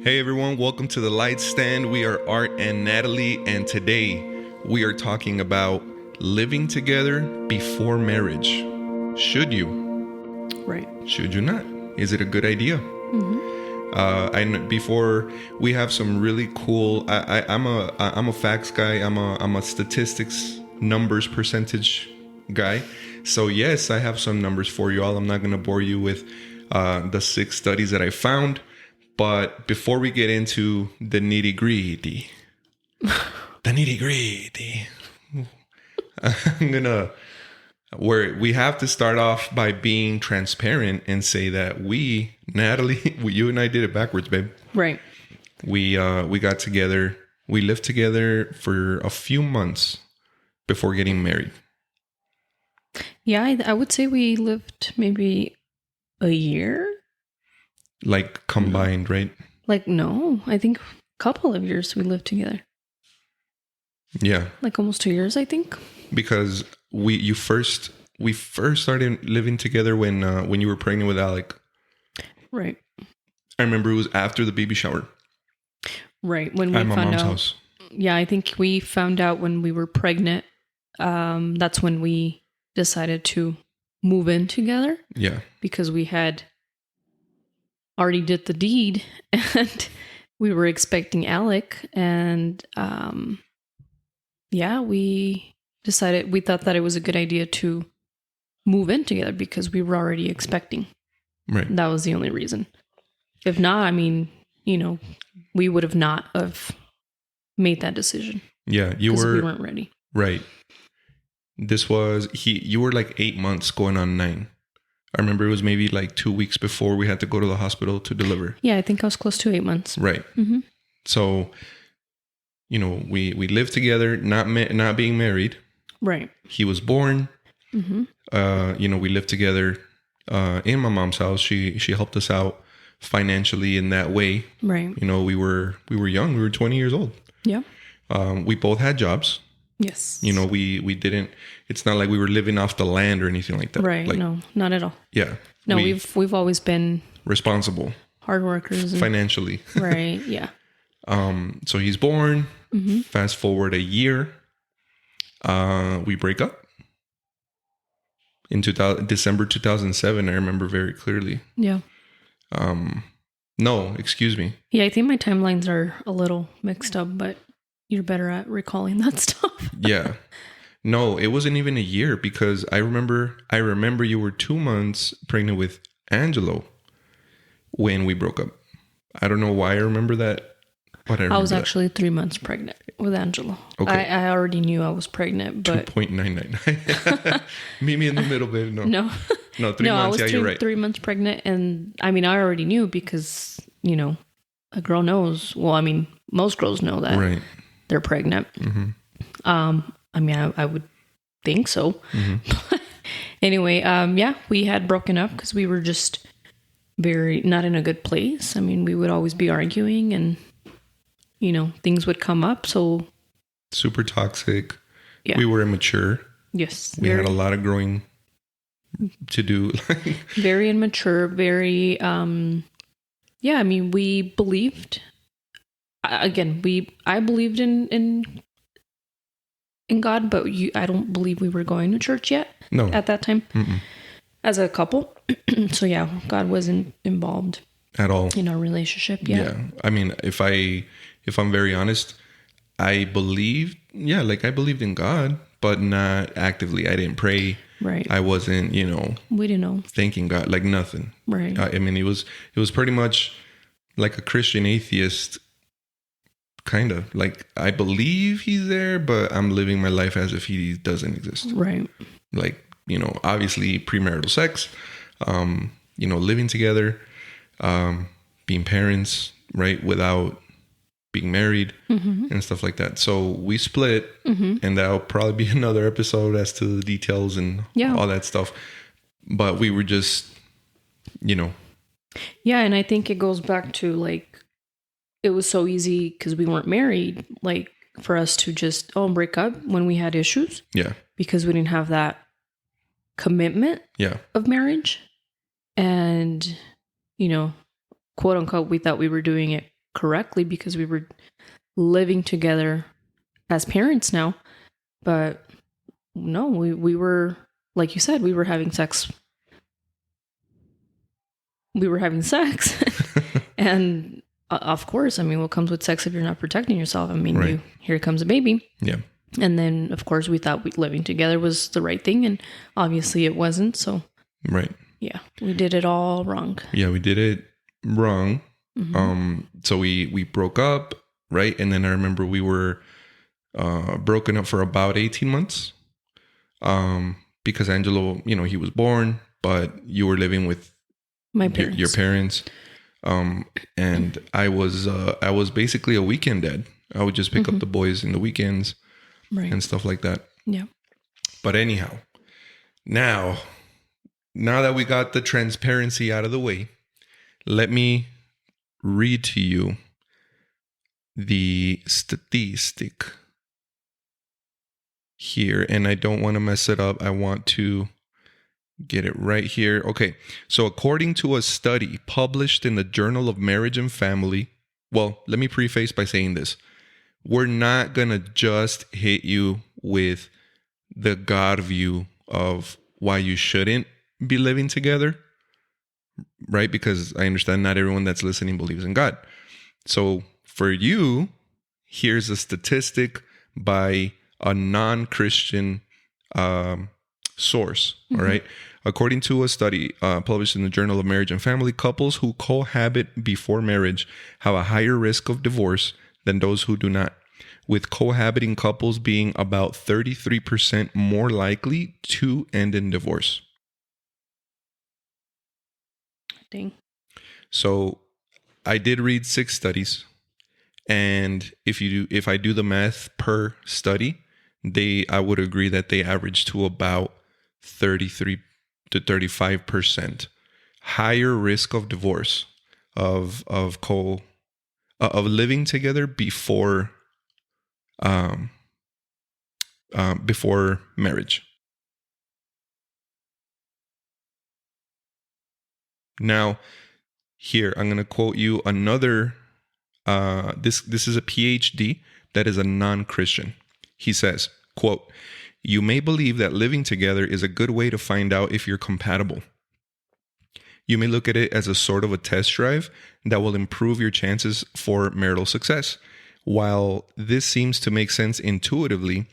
Hey everyone, welcome to the Light Stand. We are Art and Natalie, and today we are talking about living together before marriage. Should you? Right. Should you not? Is it a good idea? Before we have some really cool. I'm a facts guy. I'm a statistics, numbers, percentage guy. So yes, I have some numbers for you all. I'm not going to bore you with the 6 studies that I found. But before we get into the nitty gritty, we have to start off by being transparent and say that Natalie, you and I did it backwards, babe. Right. We got together. We lived together for a few months before getting married. Yeah, I would say we lived maybe a year. Like combined, right? Like, no, I think a couple of years we lived together. Yeah. Like almost 2 years, I think. Because we first started living together when you were pregnant with Alec. Right. I remember it was after the baby shower. Right. When we at my found mom's out. house. Yeah, I think we found out when we were pregnant. That's when we decided to move in together. Yeah. Because we had already did the deed and we were expecting Alec, and we thought that it was a good idea to move in together because we were already expecting. Right. That was the only reason. If not, I mean, we would have not have made that decision. Yeah, we weren't ready. Right. You were like 8 months going on 9. I remember it was maybe like 2 weeks before we had to go to the hospital to deliver. Yeah, I think I was close to 8 months. Right. Mm-hmm. So, we lived together, not being married. Right. He was born. Mm-hmm. We lived together in my mom's house. She helped us out financially in that way. Right. We were young. We were 20 years old. Yeah. We both had jobs. Yes. We didn't. It's not like we were living off the land or anything like that. Right. Like, no, not at all. Yeah. No, we've always been responsible, hard workers, financially. Right. Yeah. So he's born. Mm-hmm. Fast forward a year. We break up in December 2007. I remember very clearly. Yeah. No, excuse me. Yeah, I think my timelines are a little mixed up, but you're better at recalling that stuff. Yeah. No, it wasn't even a year because I remember you were 2 months pregnant with Angelo when we broke up. I don't know why I remember that, but I was actually 3 months pregnant with Angelo. Okay. I already knew I was pregnant, but 2.99. Meet me in the middle, babe. No. No. No, 3 months. I was you're right. 3 months pregnant, and I mean, I already knew because a girl knows. Well, I mean, most girls know that. Right. They're pregnant. Mm-hmm. I mean, I would think so. Mm-hmm. Anyway, we had broken up because we were just very not in a good place. I mean, we would always be arguing and, things would come up. So super toxic. Yeah. We were immature. Yes. We had a lot of growing to do. Very immature, very, I mean, we believed. Again, I believed in God, but I don't believe we were going to church yet. No. At that time. Mm-mm. As a couple. So yeah, God wasn't involved At all. in our relationship. Yeah. I mean, if I'm very honest, I believed in God, but not actively. I didn't pray. Right. I wasn't, We didn't know. thanking God, like nothing. Right. I mean, it was pretty much like a Christian atheist. Kind of like I believe he's there, but I'm living my life as if he doesn't exist. Right. Like, obviously premarital sex, living together, being parents, right, without being married and stuff like that. So we split, and that'll probably be another episode as to the details and all that stuff. But we were just, Yeah, and I think it goes back to like, it was so easy because we weren't married, like for us to just break up when we had issues. Yeah. Because we didn't have that commitment of marriage. And, quote unquote, we thought we were doing it correctly because we were living together as parents now. But no, we were, like you said, we were having sex. We were having sex. And of course, I mean, what comes with sex if you're not protecting yourself? I mean, Right. Here comes a baby. Yeah. And then, of course, we thought living together was the right thing. And obviously it wasn't. So, Right. yeah, we did it all wrong. Yeah, we did it wrong. So we broke up, right? And then I remember we were broken up for about 18 months. Because Angelo, he was born, but you were living with My parents. your parents. And I was basically a weekend dad. I would just pick up the boys in the weekends Right. and stuff like that. Yeah. But anyhow, now that we got the transparency out of the way, let me read to you the statistic here. And I don't want to mess it up. I want to get it right here. Okay. So according to a study published in the Journal of Marriage and Family, well, let me preface by saying this. We're not going to just hit you with the God view of why you shouldn't be living together, right? Because I understand not everyone that's listening believes in God. So for you, here's a statistic by a non-Christian source, all right? According to a study published in the Journal of Marriage and Family, couples who cohabit before marriage have a higher risk of divorce than those who do not, with cohabiting couples being about 33% more likely to end in divorce. Dang. So I did read 6 studies, and if I do the math per study, I would agree that they average to about 33 to 35% higher risk of divorce of living together before marriage. Now, here I'm going to quote you another. This is a PhD that is a non-Christian. He says, quote, "You may believe that living together is a good way to find out if you're compatible. You may look at it as a sort of a test drive that will improve your chances for marital success. While this seems to make sense intuitively,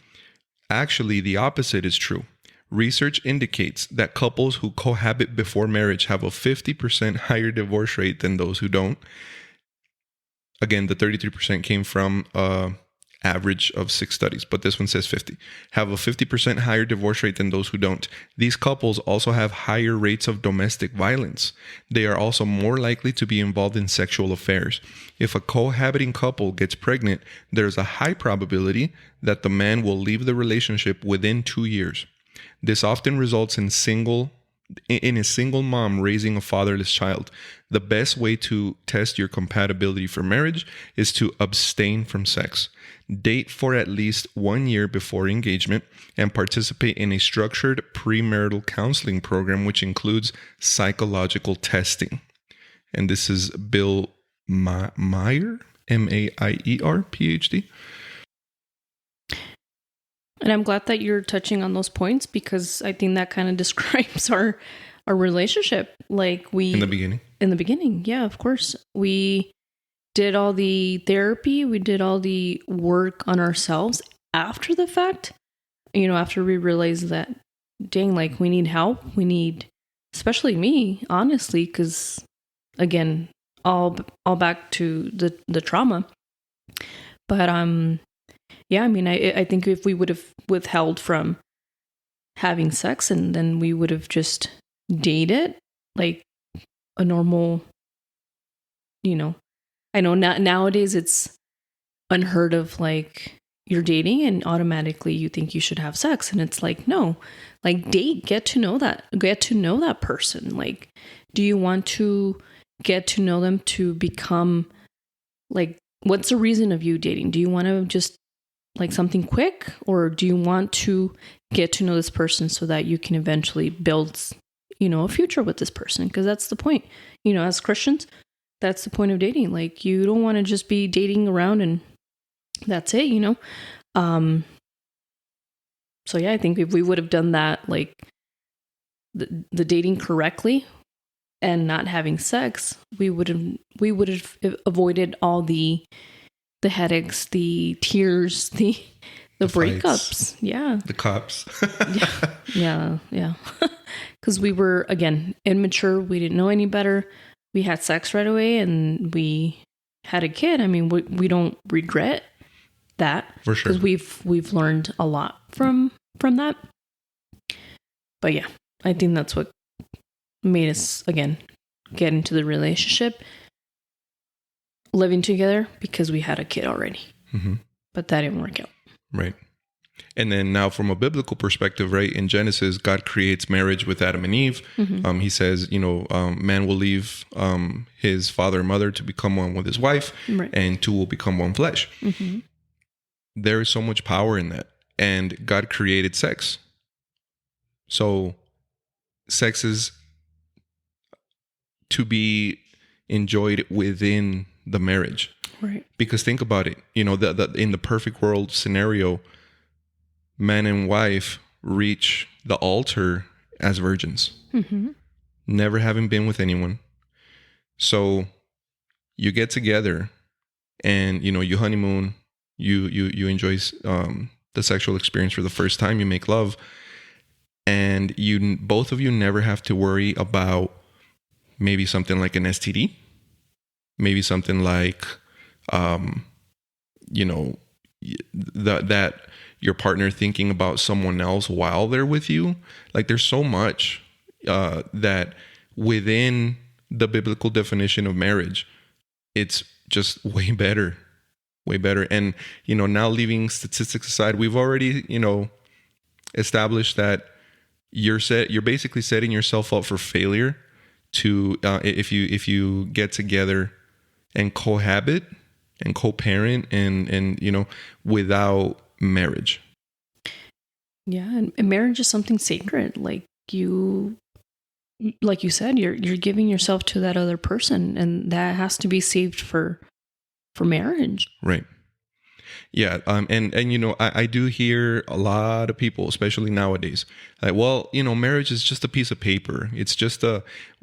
actually the opposite is true. Research indicates that couples who cohabit before marriage have a 50% higher divorce rate than those who don't." Again, the 33% came from average of 6 studies, but this one says 50. Have a 50% higher divorce rate than those who don't. These couples also have higher rates of domestic violence. They are also more likely to be involved in sexual affairs. If a cohabiting couple gets pregnant, there's a high probability that the man will leave the relationship within 2 years. This often results in a single mom raising a fatherless child. The best way to test your compatibility for marriage is to abstain from sex. Date for at least 1 year before engagement and participate in a structured premarital counseling program, which includes psychological testing. And this is Bill Maier, Maier, PhD. And I'm glad that you're touching on those points because I think that kind of describes our relationship. Like In the beginning? Yeah, of course. We did all the therapy. We did all the work on ourselves after the fact. After we realized that, dang, like we need help. We need, especially me, honestly, because again, all back to the trauma. But yeah, I mean, I think if we would have withheld from having sex and then we would have just dated like a normal, I know nowadays it's unheard of, like you're dating and automatically you think you should have sex. And it's like, no, like date, get to know that person. Like, do you want to get to know them to become like, what's the reason of you dating? Do you want to just like something quick, or do you want to get to know this person so that you can eventually build, a future with this person? Because that's the point, as Christians, that's the point of dating. Like, you don't want to just be dating around and that's it, you know? So yeah, I think if we would have done that, like the dating correctly and not having sex, we would have avoided all the headaches, the tears, the breakups. Fights, yeah. the cops. Yeah. Because we were, again, immature. We didn't know any better. We had sex right away and we had a kid. I mean, we don't regret that. For sure. Because we've learned a lot from that. But yeah, I think that's what made us, again, get into the relationship, living together, because we had a kid already. Mm-hmm. But that didn't work out. Right. And then now from a biblical perspective, right, in Genesis, God creates marriage with Adam and Eve. Mm-hmm. He says, man will leave his father and mother to become one with his wife, Right. and two will become one flesh. Mm-hmm. There is so much power in that. And God created sex. So sex is to be enjoyed within the marriage. Right. Because think about it, in the perfect world scenario, man and wife reach the altar as virgins, Mm-hmm. never having been with anyone. So you get together and, you honeymoon, you enjoy the sexual experience for the first time, you make love, and both of you never have to worry about maybe something like an STD, maybe something like, that your partner thinking about someone else while they're with you. Like, there's so much that within the biblical definition of marriage, it's just way better. And, now leaving statistics aside, we've already, established that you're basically setting yourself up for failure to, if you get together and cohabit and co-parent and without marriage. Yeah, and marriage is something sacred. Like you said, you're giving yourself to that other person, and that has to be saved for marriage. Right. Yeah. And I do hear a lot of people, especially nowadays, like, well, marriage is just a piece of paper. It's just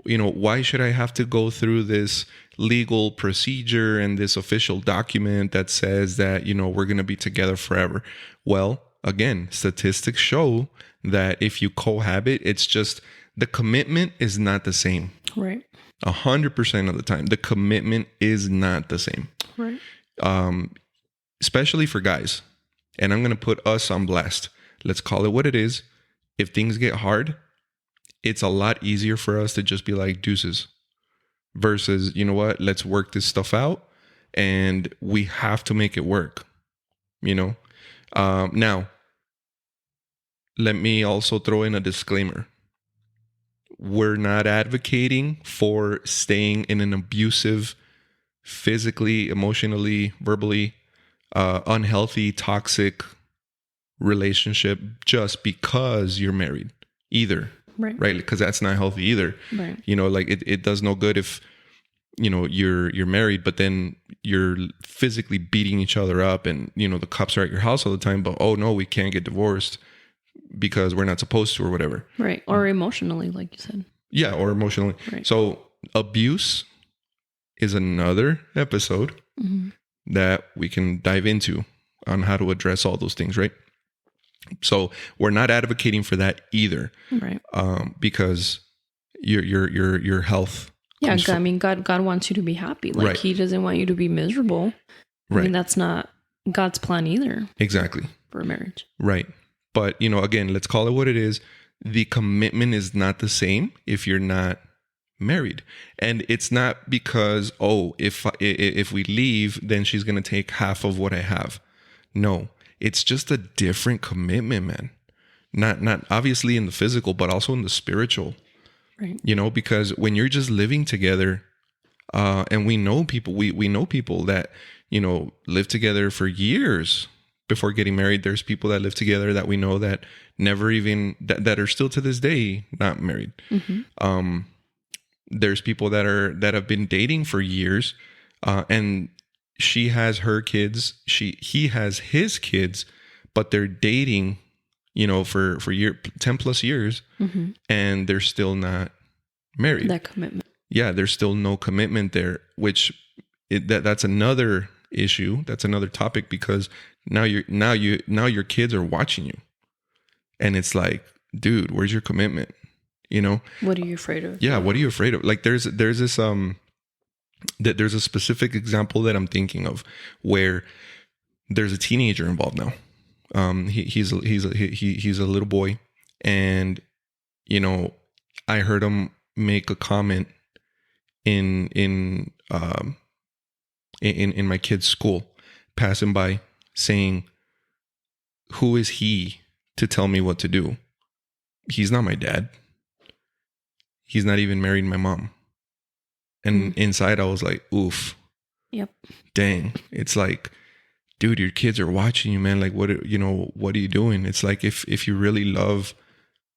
why should I have to go through this legal procedure and this official document that says that, we're going to be together forever? Well, again, statistics show that if you cohabit, it's just the commitment is not the same. Right. 100% of the time, the commitment is not the same. Right. Especially for guys. And I'm going to put us on blast. Let's call it what it is. If things get hard, it's a lot easier for us to just be like, deuces. Versus, you know what? Let's work this stuff out. And we have to make it work. Now, let me also throw in a disclaimer. We're not advocating for staying in an abusive, physically, emotionally, verbally, unhealthy, toxic relationship just because you're married either. Right. Because that's not healthy either. Right. Like it does no good if, you're married, but then you're physically beating each other up and, the cops are at your house all the time, but, oh no, we can't get divorced because we're not supposed to or whatever. Right. Or emotionally, like you said. Yeah. Or emotionally. Right. So abuse is another episode Mm-hmm. that we can dive into on how to address all those things, right? So we're not advocating for that either, Right. Because your health. Yeah, God wants you to be happy. Like, Right. He doesn't want you to be miserable. I Right. mean, that's not God's plan either Exactly. for a marriage. Right. But again, let's call it what it is. The commitment is not the same if you're not married, and it's not because, if we leave, then she's gonna take half of what I have. No, it's just a different commitment, man. Not obviously in the physical, but also in the spiritual. Right. Because when you're just living together, and we know people, we know people that live together for years before getting married. There's people that live together that we know that never even that are still to this day not married. Mm-hmm. there's people that have been dating for years, and she has her kids, he has his kids, but they're dating, for 10 plus years, and they're still not married. That commitment. Yeah, there's still no commitment there, which that's another issue. That's another topic, because now your kids are watching you, and it's like, dude, where's your commitment? What are you afraid of? Yeah, what are you afraid of? Like there's this there's a specific example that I'm thinking of where there's a teenager involved now. He's a little boy, and I heard him make a comment in my kid's school, passing by, saying, "Who is he to tell me what to do? He's not my dad. He's not even married my mom." And inside I was like, oof. Yep. Dang. It's like, dude, your kids are watching you, man. Like, what are you doing? It's like, if you really love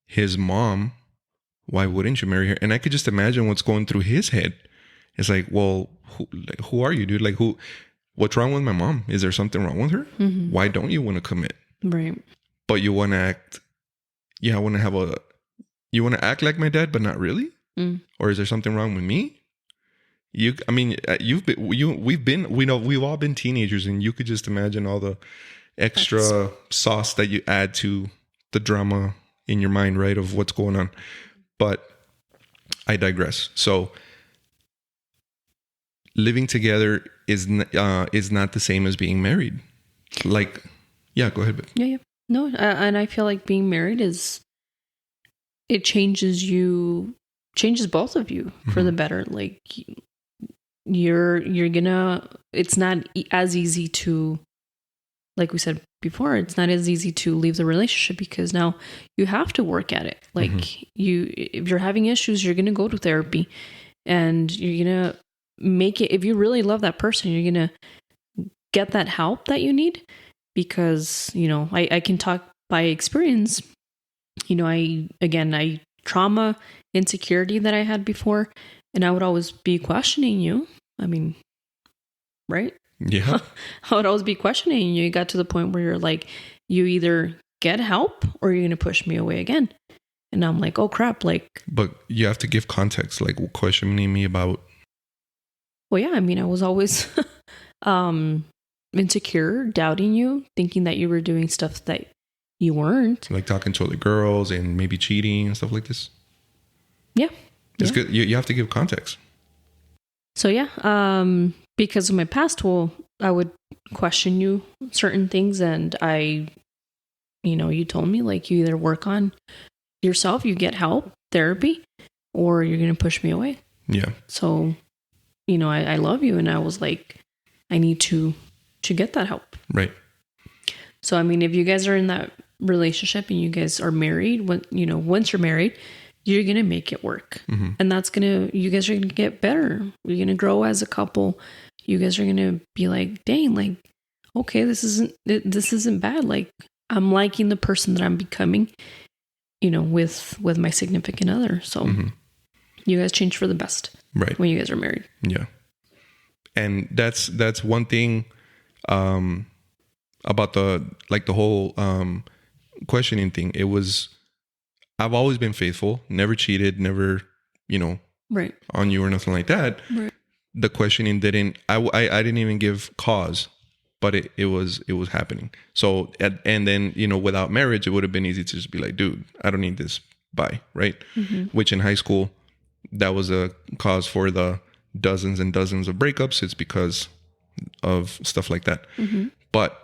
his mom, why wouldn't you marry her? And I could just imagine what's going through his head. It's like, well, who are you, dude? Like, what's wrong with my mom? Is there something wrong with her? Mm-hmm. Why don't you want to commit? Right. But you want to act, you want to act like my dad, but not really? Or is there something wrong with me? We've all been teenagers, and you could just imagine all the extra sauce that you add to the drama in your mind, right, of what's going on. But I digress. So living together is not the same as being married. Like, yeah, go ahead. Yeah. No, and I feel like being married changes both of you for the better. Like, it's not as easy to, like we said before, it's not as easy to leave the relationship, because now you have to work at it. Like, if you're having issues, you're going to go to therapy, and you're going to make it. If you really love that person, you're going to get that help that you need, because, I can talk by experience. I trauma, insecurity that I had before, and I would always be questioning you. I mean, right? Yeah. I would always be questioning you. You got to the point where you're like, you either get help or you're going to push me away again. And I'm like, oh crap. Like, but you have to give context, like questioning me about. Well, yeah. I mean, I was always insecure, doubting you, thinking that you were doing stuff that you weren't. Like talking to other girls and maybe cheating and stuff like this. Yeah. It's good. You have to give context. So yeah, because of my past, I would question you certain things, and you told me, like, you either work on yourself, you get help, therapy, or you're going to push me away. Yeah. So, I love you, and I was like, I need to get that help. Right. So, I mean, if you guys are in that relationship and you guys are married, once you're married, you're going to make it work. Mm-hmm. And you guys are going to get better. You're going to grow as a couple. You guys are going to be like, dang, like, okay, this isn't bad. Like, I'm liking the person that I'm becoming, with my significant other. So you guys change for the best. Right. When you guys are married. Yeah. And that's one thing, about the whole, questioning thing. I've always been faithful, never cheated, never, right, on you or nothing like that. Right. The questioning I didn't even give cause, but it was happening. So, and then, without marriage, it would have been easy to just be like, dude, I don't need this. Bye. Right. Mm-hmm. Which in high school, that was a cause for the dozens and dozens of breakups. It's because of stuff like that. Mm-hmm. But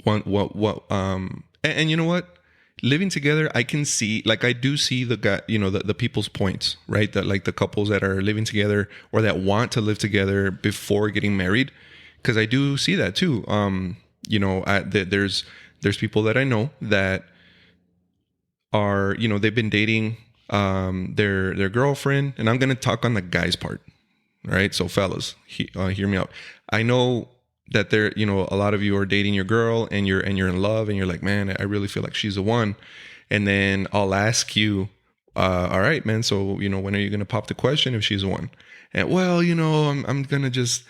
and you know what? Living together, I can see, like, I do see the guy, the people's points, right? That, like, the couples that are living together or that want to live together before getting married, because I do see that too. There's people that I know that are, they've been dating their girlfriend, and I'm gonna talk on the guy's part, right? So fellas, hear me out. I know that there, a lot of you are dating your girl and you're in love and you're like, man, I really feel like she's the one. And then I'll ask you, all right, man. So, when are you going to pop the question if she's one? And well, I'm going to just,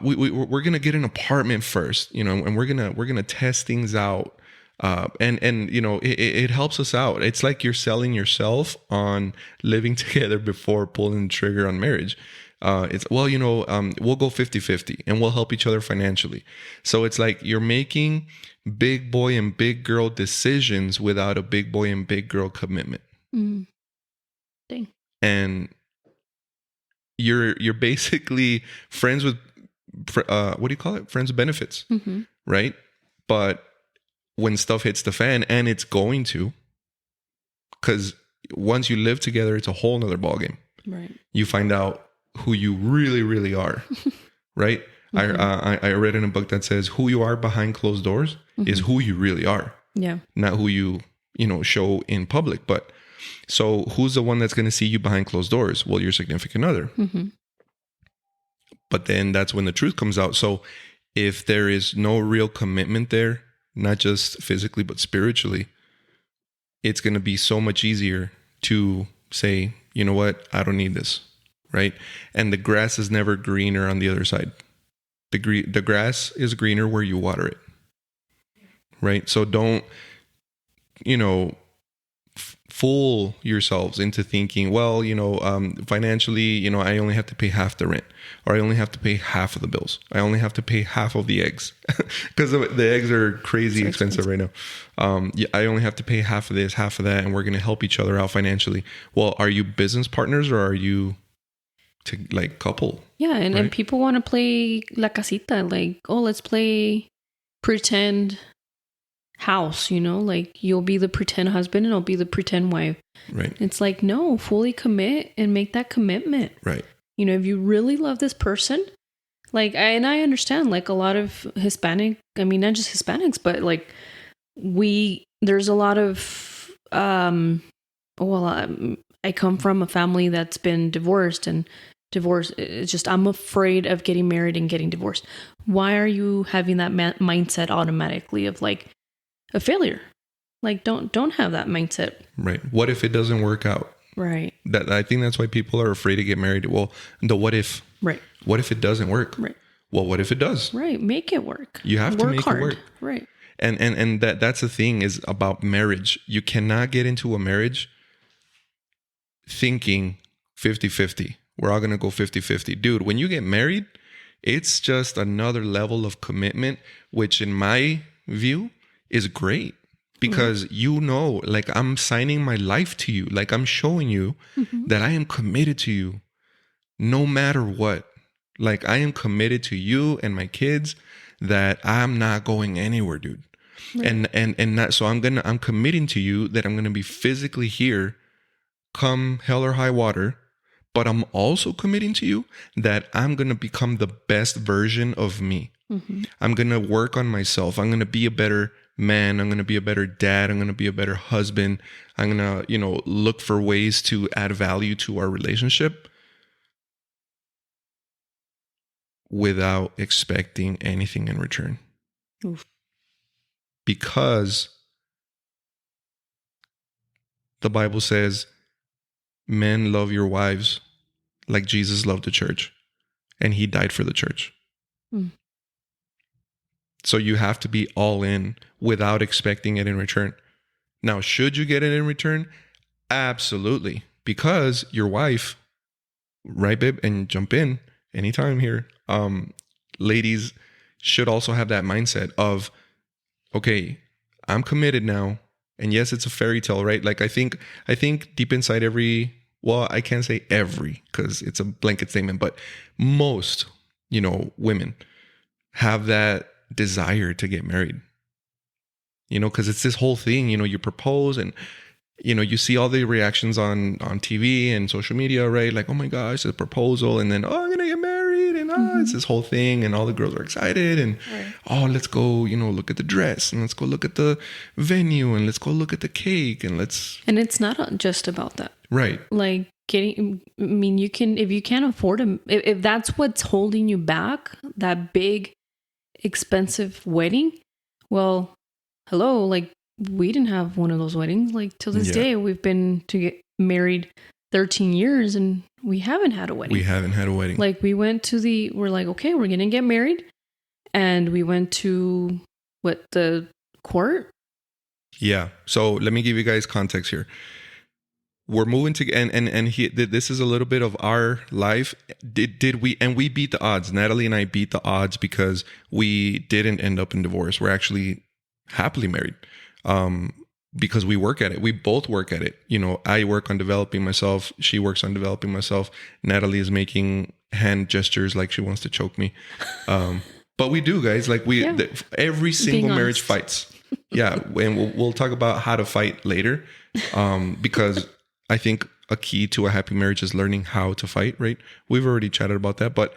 we're going to get an apartment first, and we're going to test things out. And it helps us out. It's like you're selling yourself on living together before pulling the trigger on marriage. It's, well, we'll go 50-50 and we'll help each other financially. So it's like you're making big boy and big girl decisions without a big boy and big girl commitment. Mm. Dang. And you're basically friends with, what do you call it? Friends with benefits, Mm-hmm. right? But when stuff hits the fan, and it's going to, because once you live together, it's a whole nother ballgame. Right. You find out who you really, really are, right? Mm-hmm. I read in a book that says who you are behind closed doors is who you really are. Yeah. Not who you show in public. But so who's the one that's going to see you behind closed doors? Well, your significant other. Mm-hmm. But then that's when the truth comes out. So if there is no real commitment there, not just physically, but spiritually, it's going to be so much easier to say, you know what, I don't need this, right? And the grass is never greener on the other side. The grass is greener where you water it, right? So don't, fool yourselves into thinking, well, financially, I only have to pay half the rent, or I only have to pay half of the bills. I only have to pay half of the eggs because the eggs are crazy expensive right now. I only have to pay half of this, half of that, and we're going to help each other out financially. Well, are you business partners or are you couple? Yeah. And, right? and people want to play La Casita, like, oh, let's play pretend house, like you'll be the pretend husband and I'll be the pretend wife. Right. It's like, no, fully commit and make that commitment. Right. If you really love this person, like, I understand, like, a lot of Hispanic, I mean, not just Hispanics, but like there's a lot of, I come from a family that's been divorced, and divorce, it's just, I'm afraid of getting married and getting divorced. Why are you having that mindset automatically of like a failure? Like, don't have that mindset. Right. What if it doesn't work out? Right. That, I think that's why people are afraid to get married. Well, the what if? Right. What if it doesn't work? Right. Well, what if it does? Right. Make it work. You have to make hard. it work. Right. And that's the thing is about marriage. You cannot get into a marriage thinking 50-50. We're all going to go 50-50. Dude, when you get married, it's just another level of commitment, which in my view is great, because like, I'm signing my life to you. Like, I'm showing you that I am committed to you no matter what. Like, I am committed to you and my kids, that I'm not going anywhere, dude. Right. And not, so I'm committing to you that I'm going to be physically here come hell or high water, but I'm also committing to you that I'm going to become the best version of me. Mm-hmm. I'm going to work on myself. I'm going to be a better man. I'm going to be a better dad. I'm going to be a better husband. I'm going to, look for ways to add value to our relationship without expecting anything in return. Oof. Because the Bible says, men, love your wives like Jesus loved the church, and he died for the church. Mm. So you have to be all in without expecting it in return. Now, should you get it in return? Absolutely. Because your wife, right, babe? And jump in anytime here. Ladies should also have that mindset of, okay, I'm committed now. And yes, it's a fairy tale, right? Like, I think deep inside I can't say every, because it's a blanket statement, but most, women have that desire to get married, because it's this whole thing, you propose and, you see all the reactions on TV and social media, right? Like, oh my gosh, a proposal. And then, I'm going to get married. And it's this whole thing. And all the girls are excited. And, let's go, look at the dress. And let's go look at the venue. And let's go look at the cake. And it's not just about that. Right. Like, you can, if you can't afford them, if that's what's holding you back, that big, expensive wedding, well, hello, like, we didn't have one of those weddings. Like, till this day, we've been married 13 years and we haven't had a wedding. We haven't had a wedding. Like we're like, okay, we're going to get married. And we went to the court. Yeah. So let me give you guys context here. We're moving to, this is a little bit of our life. We beat the odds. Natalie and I beat the odds because we didn't end up in divorce. We're actually happily married. Because we work at it. We both work at it. You know, I work on developing myself. She works on developing myself. Natalie is making hand gestures like she wants to choke me. But we do, guys. Like every single marriage fights. Yeah. And we'll talk about how to fight later. Because I think a key to a happy marriage is learning how to fight, right? We've already chatted about that. But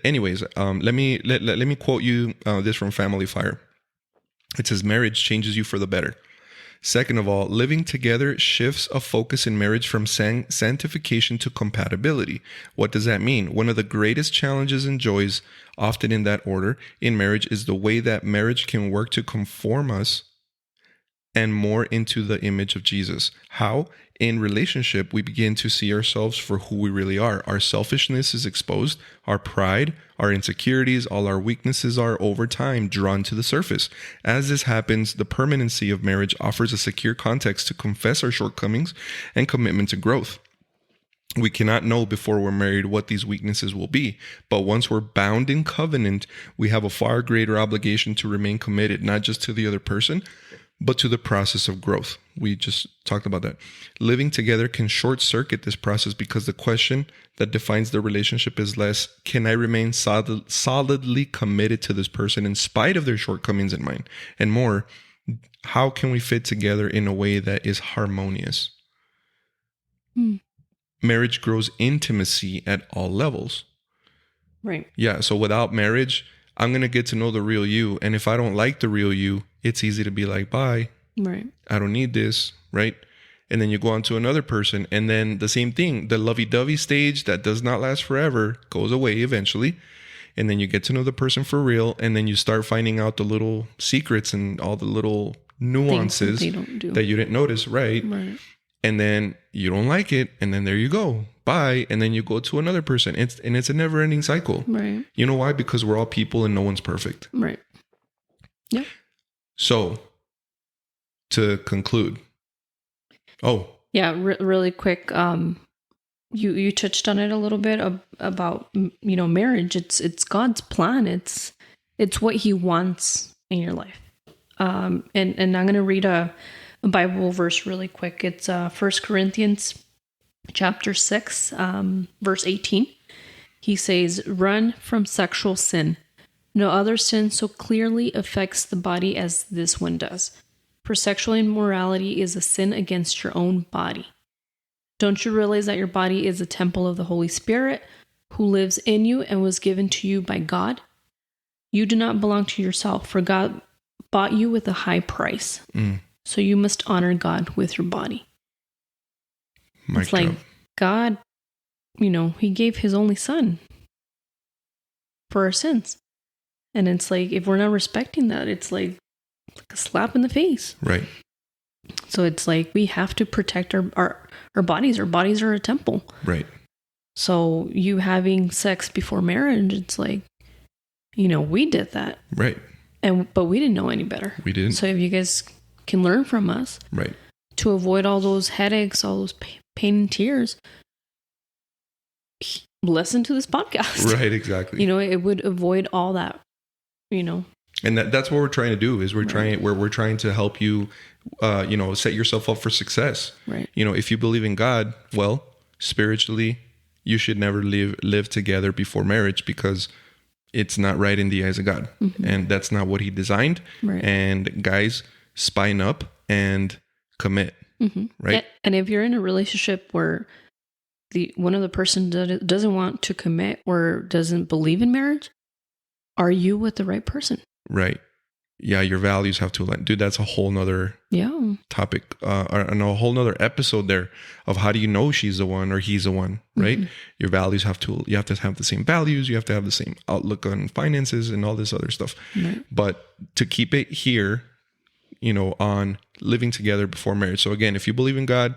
anyways, let me quote you this from Family Fire. It says, marriage changes you for the better. Second of all, living together shifts a focus in marriage from sanctification to compatibility. What does that mean? One of the greatest challenges and joys, often in that order, in marriage is the way that marriage can work to conform us and more into the image of Jesus. How? In relationship, we begin to see ourselves for who we really are. Our selfishness is exposed. Our pride, our insecurities, all our weaknesses are over time drawn to the surface. As this happens, the permanency of marriage offers a secure context to confess our shortcomings and commitment to growth. We cannot know before we're married what these weaknesses will be, but once we're bound in covenant, we have a far greater obligation to remain committed, not just to the other person, but to the process of growth. We just talked about that. Living together can short circuit this process because the question that defines the relationship is less, can I remain solidly committed to this person in spite of their shortcomings and mine? And more, how can we fit together in a way that is harmonious? Marriage grows intimacy at all levels. Right. Yeah. So without marriage, I'm going to get to know the real you. And if I don't like the real you, it's easy to be like, bye. Right. I don't need this. Right. And then you go on to another person. And then the same thing, the lovey-dovey stage that does not last forever goes away eventually. And then you get to know the person for real. And then you start finding out the little secrets and all the little nuances that you didn't notice. Right. And then you don't like it. And then there you go. Bye. And then you go to another person. It's a never ending cycle. Right. You know why? Because we're all people and no one's perfect. Right. Yeah. So to conclude. Oh. Yeah. Really quick. You touched on it a little bit about, marriage. It's God's plan. It's what he wants in your life. And I'm going to read a Bible verse really quick. It's 1 Corinthians chapter 6, verse 18. He says, run from sexual sin. No other sin so clearly affects the body as this one does. For sexual immorality is a sin against your own body. Don't you realize that your body is a temple of the Holy Spirit who lives in you and was given to you by God? You do not belong to yourself, for God bought you with a high price. So you must honor God with your body. It's like God, he gave his only son for our sins. And it's like, if we're not respecting that, it's like a slap in the face. Right. So it's like, we have to protect our bodies. Our bodies are a temple. Right. So you having sex before marriage, it's like, we did that. Right. But we didn't know any better. We didn't. So if you guys can learn from us. Right. To avoid all those headaches, all those pain and tears, listen to this podcast. Right, exactly. It would avoid all that, And that's what we're trying to do is we're trying to help you, set yourself up for success. Right. If you believe in God, well, spiritually, you should never live together before marriage because it's not right in the eyes of God. Mm-hmm. And that's not what he designed. Right. And guys, spine up and commit. Mm-hmm. Right. And if you're in a relationship where one of the person doesn't want to commit or doesn't believe in marriage, are you with the right person? Right. Yeah, your values have to align. Dude, that's a whole nother topic and a whole nother episode there of how do you know she's the one or he's the one, right? Mm-hmm. Your values you have to have the same values. You have to have the same outlook on finances and all this other stuff. Right. But to keep it here, on living together before marriage. So again, if you believe in God,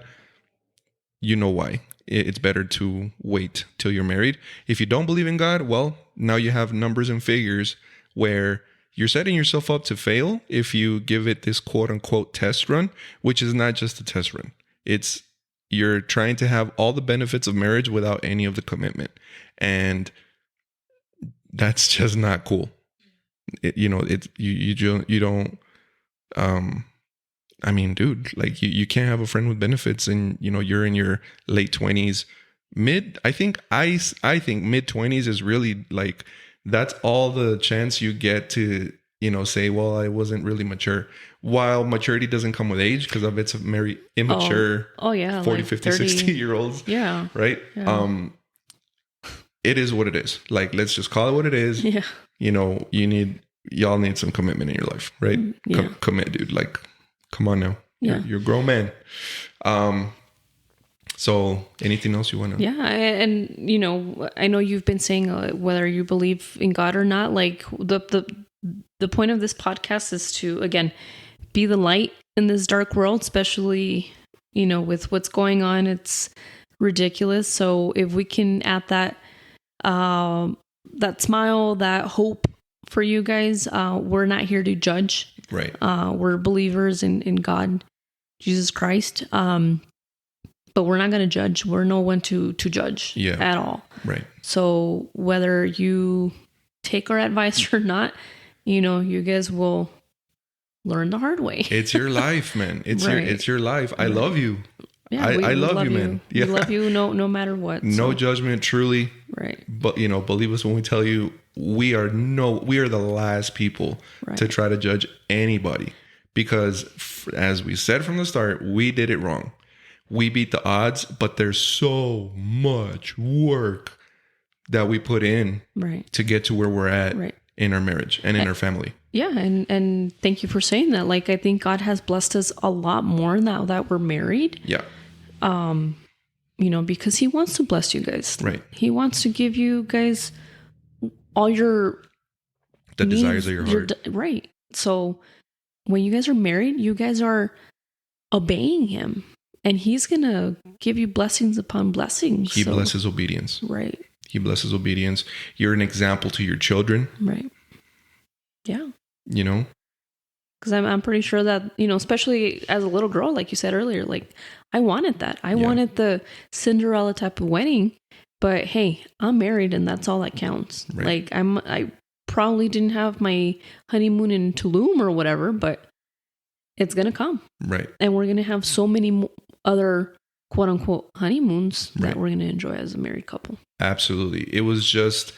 you know why. It's better to wait till you're married. If you don't believe in God, well, now you have numbers and figures where you're setting yourself up to fail if you give it this quote unquote test run, which is not just a test run. It's you're trying to have all the benefits of marriage without any of the commitment. And that's just not cool. You don't, I mean, dude, like you can't have a friend with benefits and, you're in your late 20s, I think mid 20s is really like, that's all the chance you get to, say, well, I wasn't really mature. While maturity doesn't come with age, because of it's very immature. Oh yeah. 40, like 50, 30, 60 year olds. Yeah. Right. Yeah. It is what it is. Like, let's just call it what it is. Yeah. Y'all need some commitment in your life, right? Yeah. Commit, dude. Like, come on now. Yeah. You're a grown man. So anything else you want to? Yeah. And, I know you've been saying whether you believe in God or not, like the point of this podcast is to, again, be the light in this dark world, especially, with what's going on. It's ridiculous. So if we can add that smile, that hope for you guys, we're not here to judge. Right. We're believers in God, Jesus Christ. But we're not going to judge. We're no one to judge at all. Right. So whether you take our advice or not, you guys will learn the hard way. It's your life, man. It's your life. I love you. Yeah, I love you, man. Yeah. We love you no matter what. No judgment, truly. Right. But believe us when we tell you we are the last people to try to judge anybody, because as we said from the start, we did it wrong. We beat the odds, but there's so much work that we put in to get to where we're at in our marriage and in our family. Yeah. And thank you for saying that. Like, I think God has blessed us a lot more now that we're married. Yeah. Because he wants to bless you guys. Right. He wants to give you guys all the desires of your heart. Right. So when you guys are married, you guys are obeying him, and he's going to give you blessings upon blessings. He blesses obedience. Right. He blesses obedience. You're an example to your children. Right. Yeah. Because I'm pretty sure that, especially as a little girl, like you said earlier, like I wanted that. I wanted the Cinderella type of wedding, but hey, I'm married and that's all that counts. Right. Like I probably didn't have my honeymoon in Tulum or whatever, but it's going to come. Right. And we're going to have so many other quote unquote honeymoons that we're going to enjoy as a married couple. Absolutely. It was just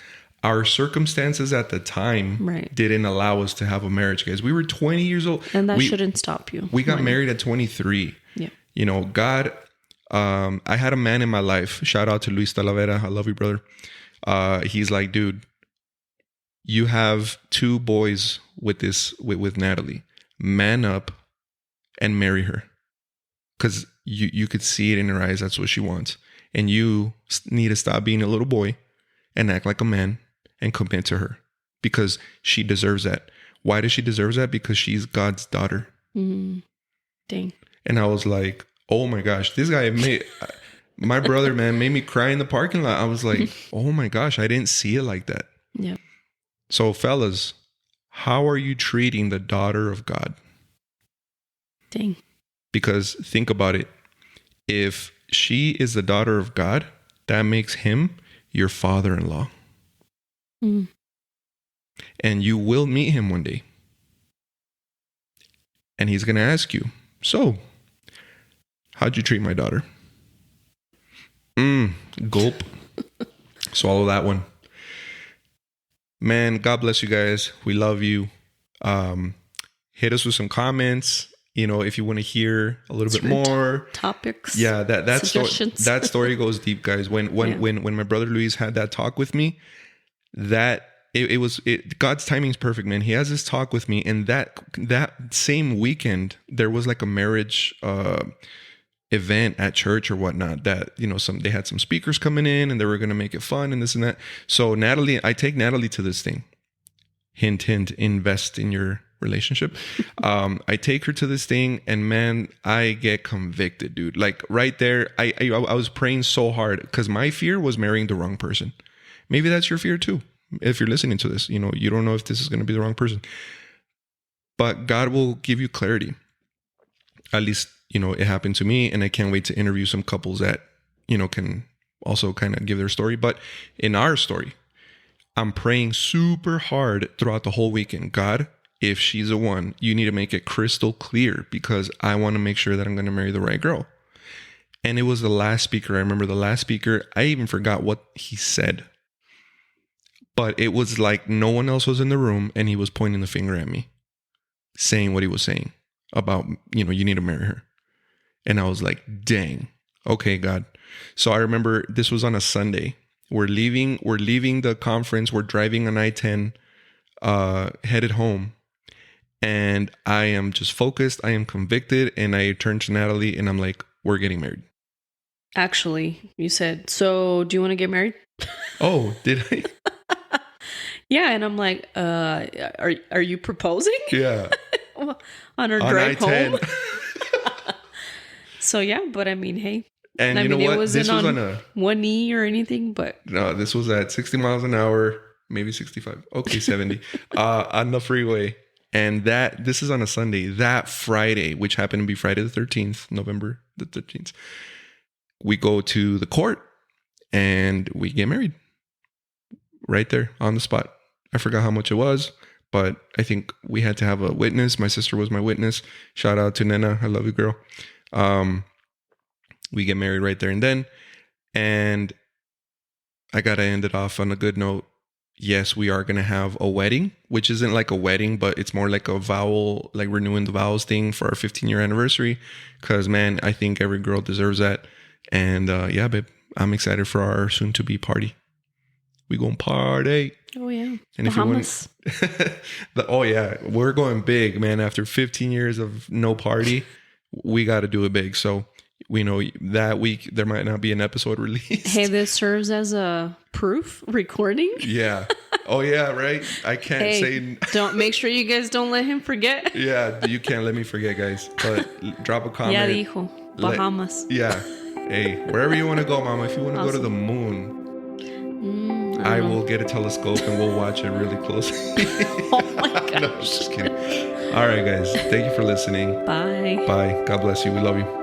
our circumstances at the time didn't allow us to have a marriage, guys. We were 20 years old. And that shouldn't stop you. We got married at 23. Yeah. God, I had a man in my life. Shout out to Luis Talavera. I love you, brother. He's like, dude, you have 2 boys with Natalie. Man up and marry her. Because you could see it in her eyes. That's what she wants. And you need to stop being a little boy and act like a man and commit to her, because she deserves that. Why does she deserve that? Because she's God's daughter. Dang. And I was like, oh my gosh, this guy my brother, man, made me cry in the parking lot. I was like, oh my gosh, I didn't see it like that. Yeah. So fellas, how are you treating the daughter of God? Dang. Because think about it. If she is the daughter of God, that makes him your father-in-law. And you will meet him one day. And he's going to ask you, so, how'd you treat my daughter? Gulp. Swallow that one. Man, God bless you guys. We love you. Hit us with some comments. If you want to hear a little bit more topics. Yeah, that story goes deep, guys. When my brother Luis had that talk with me, God's timing is perfect, man. He has this talk with me, and that same weekend there was like a marriage event at church or whatnot that they had some speakers coming in and they were going to make it fun and this and that. So I take Natalie to this thing. Hint, hint, invest in your relationship. I take her to this thing, and man, I get convicted, dude. Like right there, I was praying so hard because my fear was marrying the wrong person. Maybe that's your fear too. If you're listening to this, you know, you don't know if this is going to be the wrong person, but God will give you clarity. At least, you know, it happened to me, and I can't wait to interview some couples that, you know, can also kind of give their story. But in our story, I'm praying super hard throughout the whole weekend. God, if she's the one, you need to make it crystal clear, because I want to make sure that I'm going to marry the right girl. And it was the last speaker. I remember the last speaker. I even forgot what he said, but it was like no one else was in the room, and he was pointing the finger at me, saying what he was saying about, you know, you need to marry her. And I was like, dang, okay, God. So I remember this was on a Sunday. We're leaving the conference. We're driving on I-10, headed home. And I am just focused. I am convicted. And I turned to Natalie and I'm like, we're getting married. Actually, you said, so do you want to get married? Oh, did I? Yeah. And I'm like, are you proposing? Yeah. On our drive I-10. home. So yeah, but I mean, hey. And I you mean, know what? it wasn't This was on a one knee or anything, but no, this was at 60 miles an hour, maybe 65. Okay, 70 on the freeway. And this is on a Sunday. That Friday, which happened to be Friday the 13th, November the 13th, we go to the court and we get married right there on the spot. I forgot how much it was, but I think we had to have a witness. My sister was my witness. Shout out to Nena. I love you, girl. We get married right there and then. And I got to end it off on a good note. Yes, we are going to have a wedding, which isn't like a wedding, but it's more like a vow, like renewing the vows thing for our 15-year anniversary. Because, man, I think every girl deserves that. And yeah, babe, I'm excited for our soon-to-be party. We going to party. oh yeah, And Bahamas. if you want, oh yeah, we're going big, man. After 15 years of no party, we got to do it big. So we know that week there might not be an episode released. Hey, this serves as a proof recording. Yeah. Oh yeah, right. I can't say. Don't make sure you guys don't let him forget. Yeah, you can't let me forget, guys. But drop a comment. Ya dijo, Bahamas. Yeah. Hey, wherever you want to go, Mama. If you want to go to the moon, I will get a telescope and we'll watch it really closely. Oh my gosh. No, just kidding. All right, guys. Thank you for listening. Bye. Bye. God bless you. We love you.